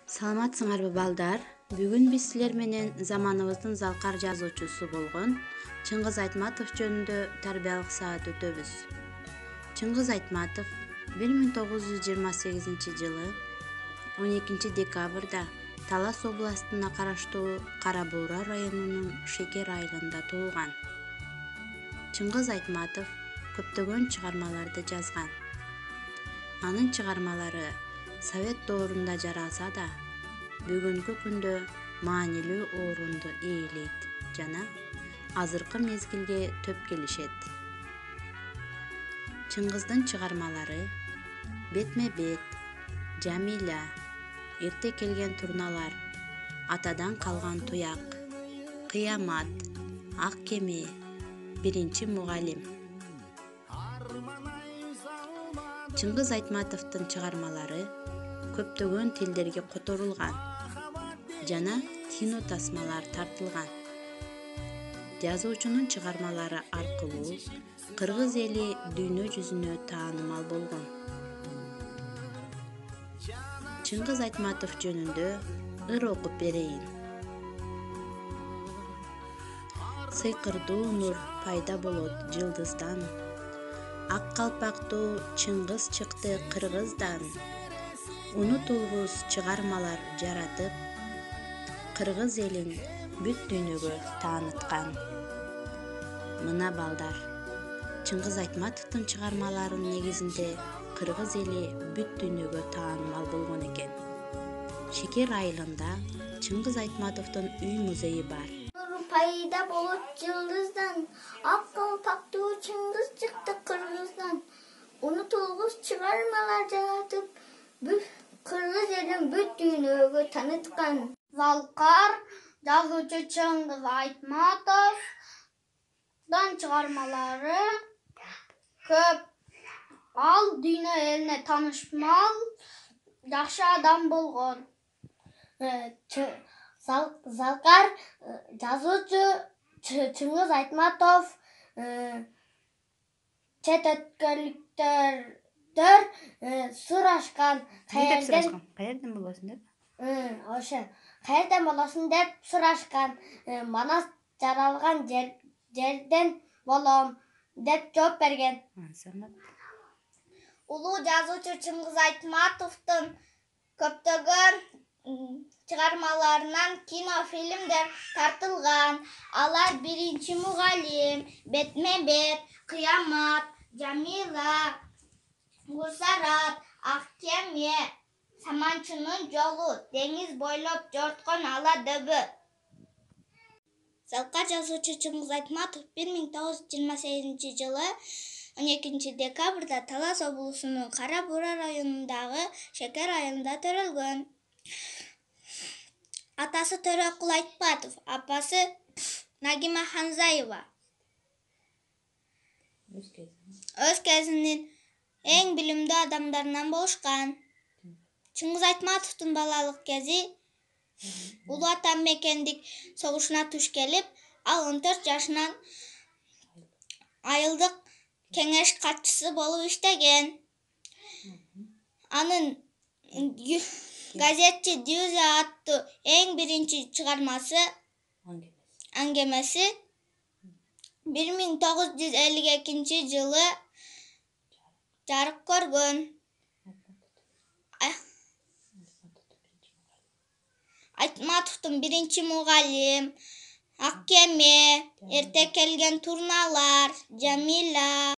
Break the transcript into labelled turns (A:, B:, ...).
A: Саламатсыңарбы балдар? Бүгүн биз силер менен заманыбыздын залкар жазуучусу болгон Чыңгыз Айтматов жөнүндө тарбиялык саат өтөбүз. Чыңгыз Айтматов 1928 жылы 12 декабрда Талас областына караштуу Кара Буура районунун Шекер айылында туулган. Чыңгыз Айтматов көптөгөн чыгармаларды жазган. Анын чыгармалары Совет доорунда жаралса да, бүгүнкү күндө маанилүү орунду ээлейт жана азыркы мезгилге төп келишет. Чыңгыздын чыгармалары Бетме-бет, Жамиля, Эрте келген турналар, Атадан калган туяк, Кыямат, Ак кеме, Биринчи мугалим. Чыңгыз Айтматовдун чыгармалары көптөгөн тилдерге которулган жана кинотасмалар тартылган. Жазуучунун чыгармалары аркылуу кыргыз эли дүйнө жүзүнө таанымал болгон. Чыңгыз Айтматов жөнүндө ыр окуп берейин. Сыйкырдуу нур пайда болот жылдыздан, ак калпактуу Чыңгыз чыкты кыргыздан. Унутулгус чыгармалар жаратып, кыргыз элин бүт дүйнөгө тааныткан. Мына балдар, Чыңгыз Айтматовдун чыгармаларынын негизинде кыргыз эли бүт дүйнөгө таанымал болгон экен. Шекер айылында Чыңгыз Айтматовдун үй музейи бар.
B: Пайда болот жылдыздан, ак калпактуу Чыңгыз чыкты кыргыздан. Унутулгус чыгармалар жаратып, кыргыз элин бүт дүйнөгө тааныткан. Залкар жазуучу Чыңгыз Айтматовдун чыгармалары көп. Ал дүйнө элине таанышмал жакшы адам болгон. Залкар жазуучу Чыңгыз Айтматов чет өткөнлүктөр сурашкан.
A: Каерден болосуң деп?
B: Ошо. Каерден болосуң деп сурашкан. Манас жаралган жерден болом деп жооп берген. Улуу жазуучу Чыңгыз Айтматовдун көптөгөн чыгармаларынан кинофильмдер тартылган. Алар Биринчи мугалим, Бетме-бет, Кыямат, Жамила, Гусарат, Ак кеме, Саманчынын жолу, Деңиз бойлоп жорткон ала дөбө. Залкар жазуучу Чыңгыз Айтматов 1928 жылы 12 декабрда Талас облусунун Кара Буура районундагы Шекер айылында төрөлгөн. Атасы Төрөкул Айтматов, апасы Нагима Ханзаева. Өз кезинин эң билимдүү адамдарынан болушкан. Чыңгыз Айтматовдун балалык кези Улуу Ата мекендик согушуна туш келип, ал 14 жашынан айылдык кеңеш катчысы болуп иштеген. Анын газетчи Дюза аттуу эң биринчи чыгармасы аңгемеси 1952 жылы жарык көргөн. Айтматовдун Биринчи мугалим, Ак кеме, Эрте келген турналар, Жамиля